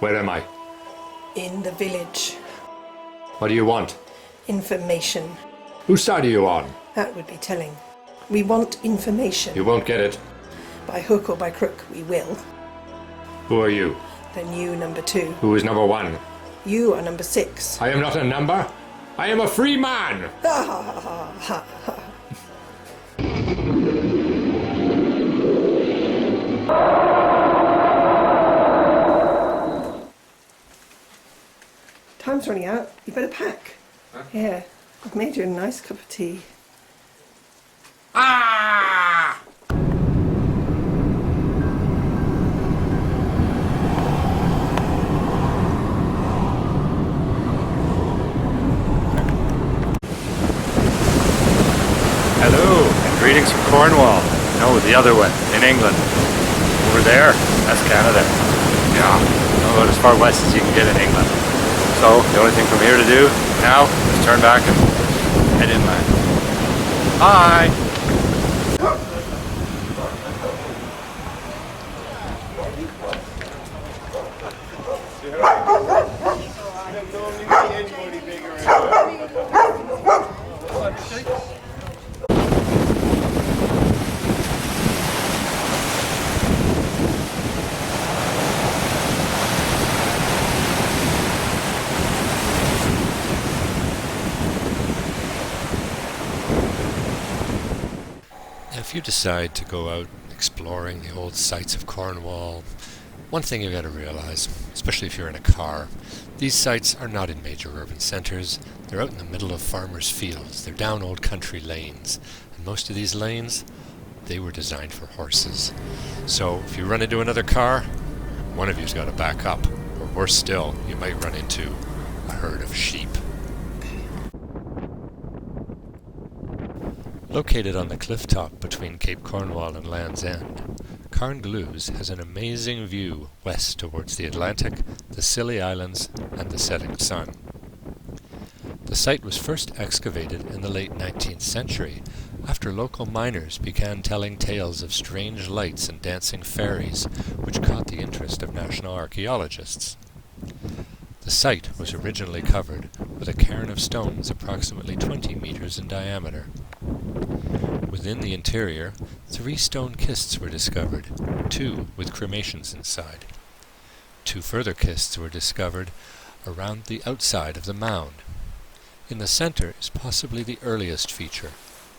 Where am I? In the village. What do you want? Information. Whose side are you on? That would be telling. We want information. You won't get it. By hook or by crook, we will. Who are you? The new number 2. Who is number 1? You are number 6. I am not a number. I am a free man. Ha ha ha ha ha. Time's running out. You better pack. Huh? Here, I've made you a nice cup of tea. Ah! Hello, and greetings from Cornwall. No, the other one, in England. Over there, that's Canada. Yeah, about as far west as you can get in England. So, the only thing from here to do now is turn back and head inland. Bye! If you decide to go out exploring the old sites of Cornwall, one thing you've got to realize, especially if you're in a car, these sites are not in major urban centres. They're out in the middle of farmers' fields. They're down old country lanes. And most of these lanes, they were designed for horses. So if you run into another car, one of you's got to back up. Or worse still, you might run into a herd of sheep. Located on the cliff top between Cape Cornwall and Land's End, Carnglues has an amazing view west towards the Atlantic, the Scilly Islands, and the setting sun. The site was first excavated in the late 19th century, after local miners began telling tales of strange lights and dancing fairies, which caught the interest of national archaeologists. The site was originally covered with a cairn of stones approximately 20 meters in diameter. Within the interior, 3 stone kists were discovered, 2 with cremations inside. 2 further kists were discovered around the outside of the mound. In the center is possibly the earliest feature,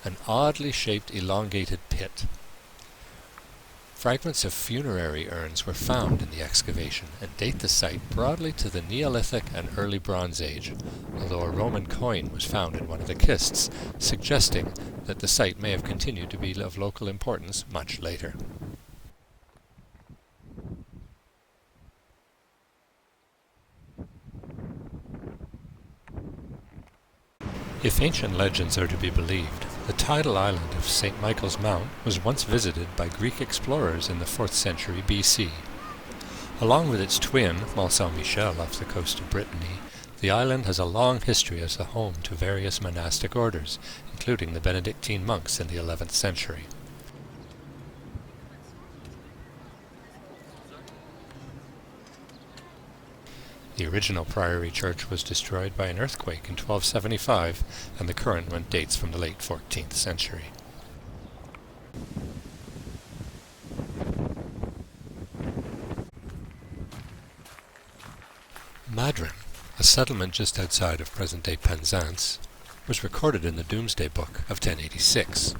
an oddly shaped elongated pit. Fragments of funerary urns were found in the excavation and date the site broadly to the Neolithic and early Bronze Age, although a Roman coin was found in one of the kists, suggesting that the site may have continued to be of local importance much later. If ancient legends are to be believed, the tidal island of St. Michael's Mount was once visited by Greek explorers in the 4th century BC. Along with its twin, Mont Saint-Michel off the coast of Brittany, the island has a long history as a home to various monastic orders, including the Benedictine monks in the 11th century. The original priory church was destroyed by an earthquake in 1275, and the current one dates from the late 14th century. Madron, a settlement just outside of present-day Penzance, was recorded in the Domesday Book of 1086.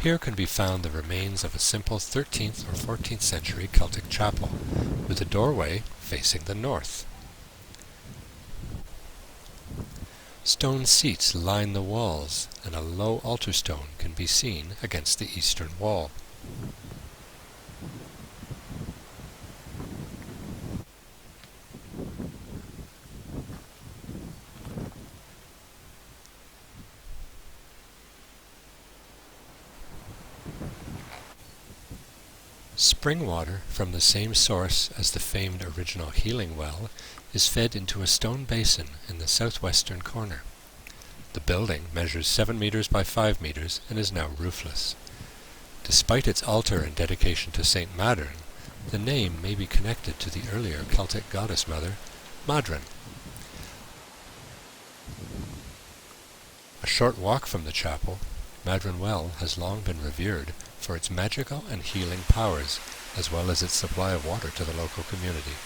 Here can be found the remains of a simple 13th or 14th century Celtic chapel, with a doorway facing the north. Stone seats line the walls, and a low altar stone can be seen against the eastern wall. Spring water from the same source as the famed original healing well is fed into a stone basin in the southwestern corner. The building measures 7 meters by 5 meters and is now roofless. Despite its altar and dedication to Saint Madron, the name may be connected to the earlier Celtic goddess mother, Madron. A short walk from the chapel, Madron Well has long been revered for its magical and healing powers, as well as its supply of water to the local community.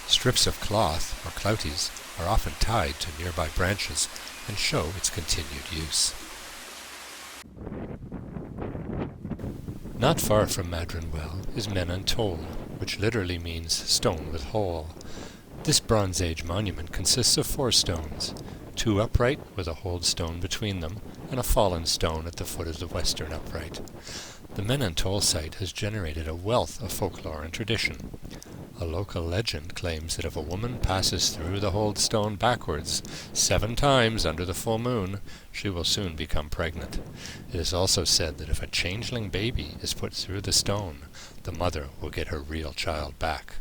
Strips of cloth, or clouties, are often tied to nearby branches and show its continued use. Not far from Madron Well is Mên-an-Tol, which literally means stone with hole. This Bronze Age monument consists of 4 stones, 2 upright with a holed stone between them, and a fallen stone at the foot of the western upright. The Mên-an-Tol site has generated a wealth of folklore and tradition. A local legend claims that if a woman passes through the holed stone backwards 7 times under the full moon, she will soon become pregnant. It is also said that if a changeling baby is put through the stone, the mother will get her real child back.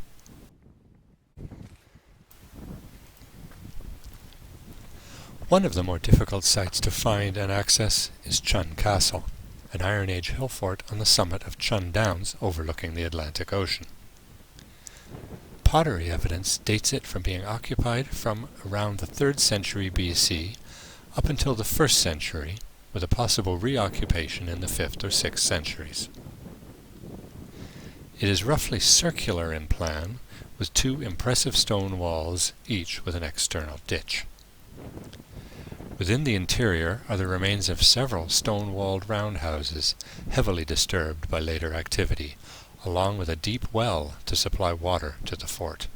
One of the more difficult sites to find and access is Chun Castle, an Iron Age hill fort on the summit of Chun Downs overlooking the Atlantic Ocean. Pottery evidence dates it from being occupied from around the 3rd century BC up until the 1st century, with a possible reoccupation in the 5th or 6th centuries. It is roughly circular in plan, with 2 impressive stone walls, each with an external ditch. Within the interior are the remains of several stone-walled roundhouses, heavily disturbed by later activity, along with a deep well to supply water to the fort.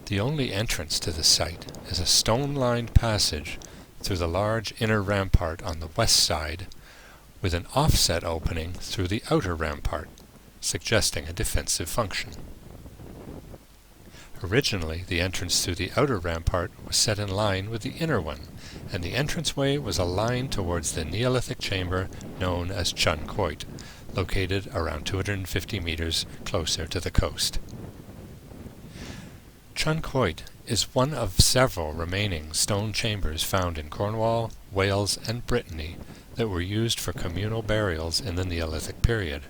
The only entrance to the site is a stone-lined passage through the large inner rampart on the west side, with an offset opening through the outer rampart, suggesting a defensive function. Originally, the entrance through the outer rampart was set in line with the inner one, and the entranceway was aligned towards the Neolithic chamber known as Chun Coit, located around 250 meters closer to the coast. Chun Coit is one of several remaining stone chambers found in Cornwall, Wales, and Brittany that were used for communal burials in the Neolithic period.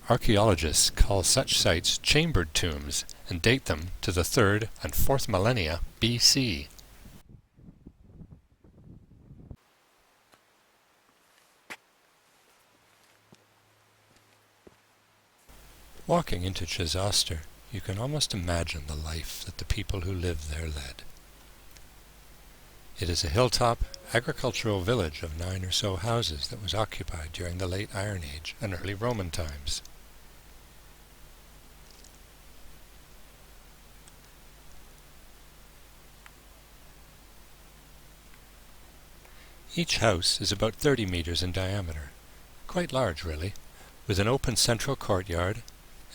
Archaeologists call such sites chambered tombs and date them to the 3rd and 4th millennia BC. Walking into Chysauster, you can almost imagine the life that the people who lived there led. It is a hilltop, agricultural village of 9 or so houses that was occupied during the late Iron Age and early Roman times. Each house is about 30 meters in diameter, quite large really, with an open central courtyard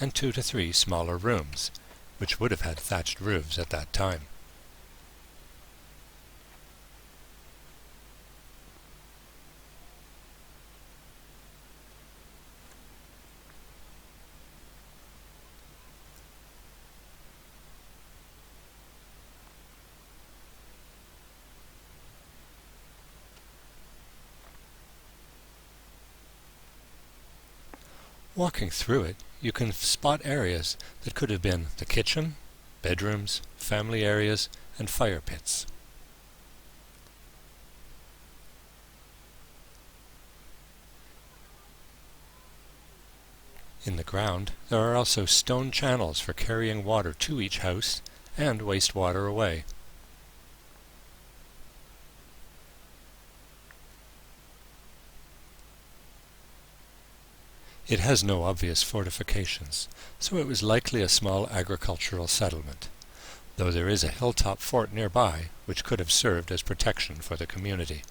and 2 to 3 smaller rooms, which would have had thatched roofs at that time. Walking through it, you can spot areas that could have been the kitchen, bedrooms, family areas, and fire pits. In the ground, there are also stone channels for carrying water to each house and wastewater away. It has no obvious fortifications, so it was likely a small agricultural settlement, though there is a hilltop fort nearby which could have served as protection for the community.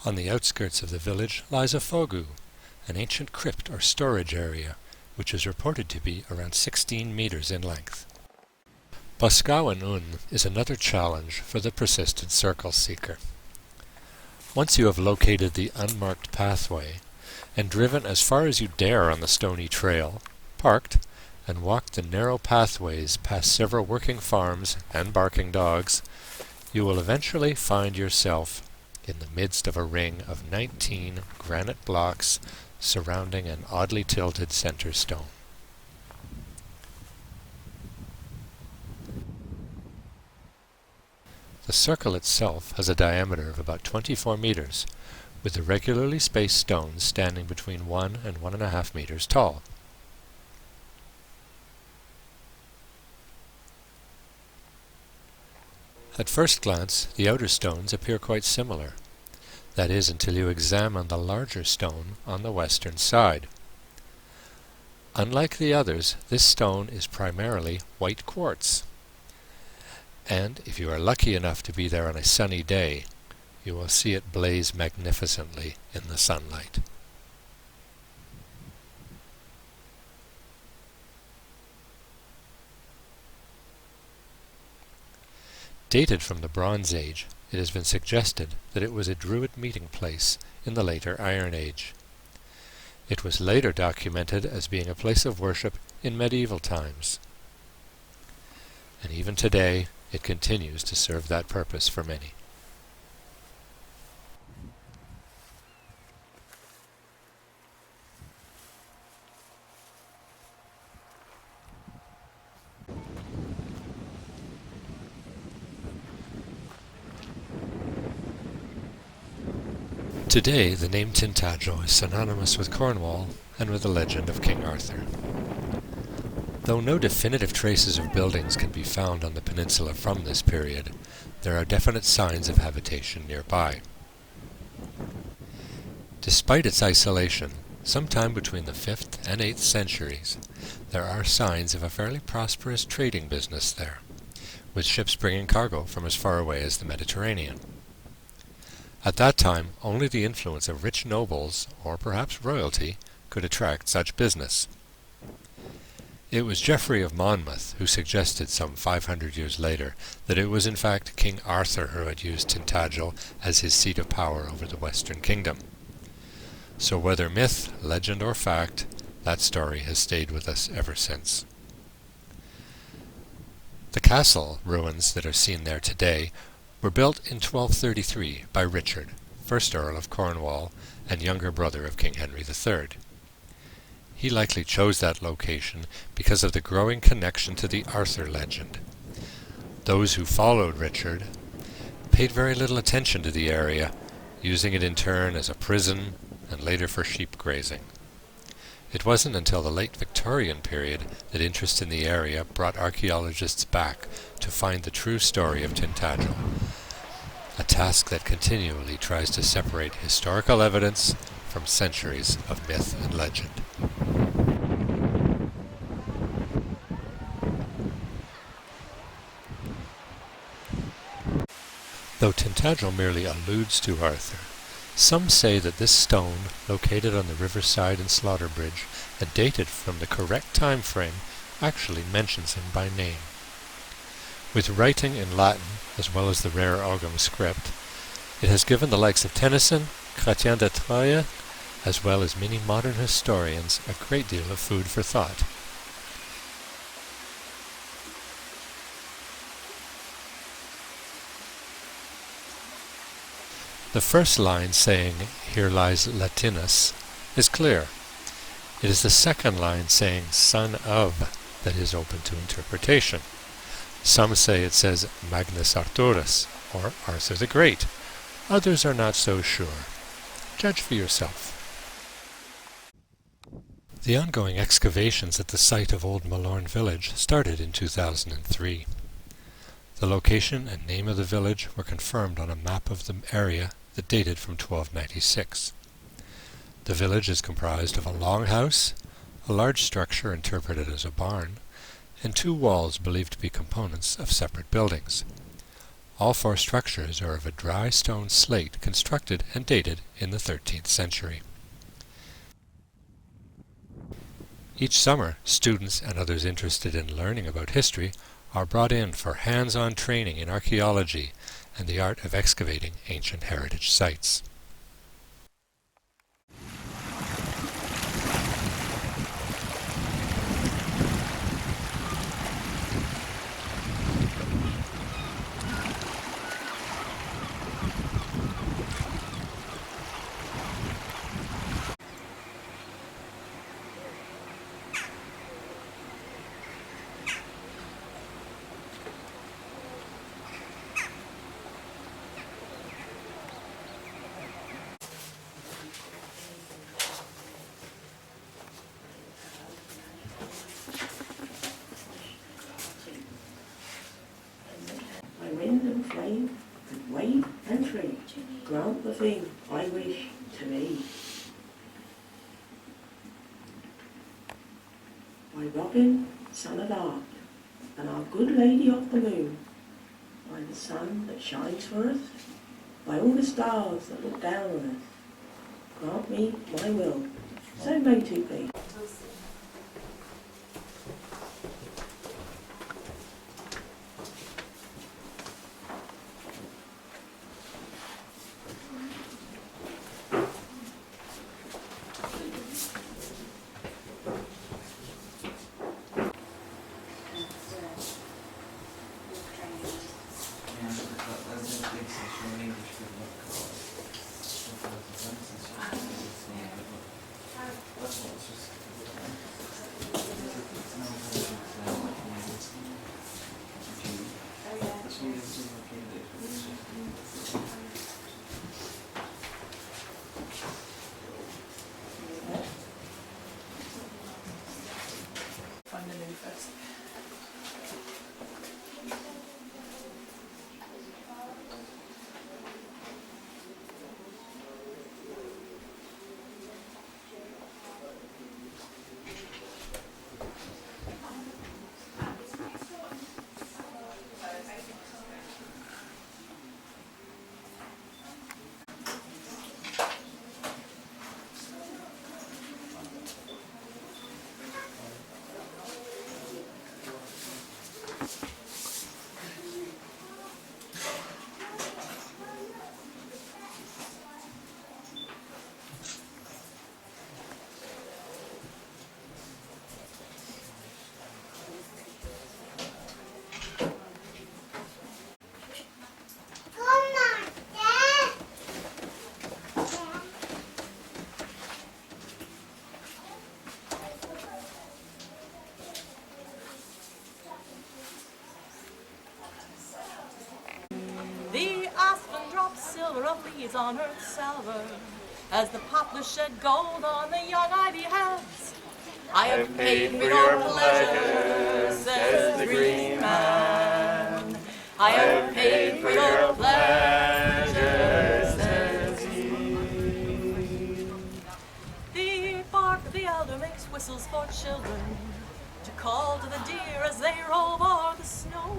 On the outskirts of the village lies a fogu, an ancient crypt or storage area, which is reported to be around 16 meters in length. Boscawen-un is another challenge for the persistent circle seeker. Once you have located the unmarked pathway, and driven as far as you dare on the stony trail, parked, and walked the narrow pathways past several working farms and barking dogs, you will eventually find yourself in the midst of a ring of 19 granite blocks surrounding an oddly tilted center stone. The circle itself has a diameter of about 24 meters, with irregularly spaced stones standing between 1 and 1.5 meters tall. At first glance, the outer stones appear quite similar. That is, until you examine the larger stone on the western side. Unlike the others, this stone is primarily white quartz. And if you are lucky enough to be there on a sunny day, you will see it blaze magnificently in the sunlight. Dated from the Bronze Age, it has been suggested that it was a Druid meeting place in the later Iron Age. It was later documented as being a place of worship in medieval times. And even today, it continues to serve that purpose for many. Today, the name Tintagel is synonymous with Cornwall and with the legend of King Arthur. Though no definitive traces of buildings can be found on the peninsula from this period, there are definite signs of habitation nearby. Despite its isolation, sometime between the 5th and 8th centuries, there are signs of a fairly prosperous trading business there, with ships bringing cargo from as far away as the Mediterranean. At that time, only the influence of rich nobles, or perhaps royalty, could attract such business. It was Geoffrey of Monmouth who suggested some 500 years later that it was in fact King Arthur who had used Tintagel as his seat of power over the Western Kingdom. So whether myth, legend, or fact, that story has stayed with us ever since. The castle ruins that are seen there today were built in 1233 by Richard, 1st Earl of Cornwall and younger brother of King Henry III. He likely chose that location because of the growing connection to the Arthur legend. Those who followed Richard paid very little attention to the area, using it in turn as a prison and later for sheep grazing. It wasn't until the late Victorian period that interest in the area brought archaeologists back to find the true story of Tintagel, a task that continually tries to separate historical evidence from centuries of myth and legend. Though Tintagel merely alludes to Arthur, some say that this stone, located on the riverside in Slaughter-Bridge and dated from the correct time frame, actually mentions him by name. With writing in Latin, as well as the rare Ogham script, it has given the likes of Tennyson, Chrétien de Troyes, as well as many modern historians, a great deal of food for thought. The first line saying, "Here lies Latinus," is clear. It is the second line saying, "son of," that is open to interpretation. Some say it says Magnus Arthurus, or Arthur the Great. Others are not so sure. Judge for yourself. The ongoing excavations at the site of Old Malorn village started in 2003. The location and name of the village were confirmed on a map of the area that dated from 1296. The village is comprised of a longhouse, a large structure interpreted as a barn, and two walls believed to be components of separate buildings. All four structures are of a dry stone slate constructed and dated in the 13th century. Each summer, students and others interested in learning about history are brought in for hands-on training in archaeology and the art of excavating ancient heritage sites. Wind and flame, and wave and tree, grant the thing I wish to me. By Robin, son of Art, and our good lady of the moon, by the sun that shines for us, by all the stars that look down on us, grant me my will, so may it be. Find the moon first. The aspen drops silver of leaves on earth's salver, as the poplar shed gold on the young ivy heads. I have paid for your pleasure, says the green man. I have paid for your pleasure, says he. The bark of the elder makes whistles for children, to call to the deer as they rove o'er the snow.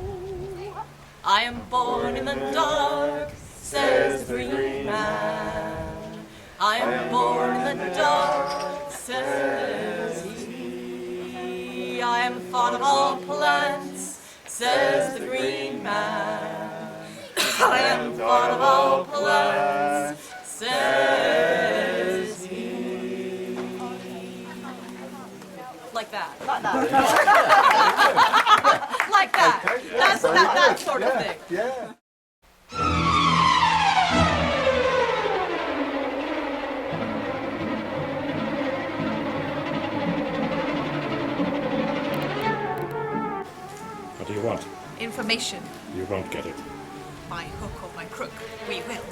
I am born in the dark, says the green man. I am born in the dark, says he. I am fond of all plants, says the green man. I am fond of all plants, says he. Like that. Like that. That's that sort of thing. Yeah. What do you want? Information. You won't get it. By hook or by crook, we will.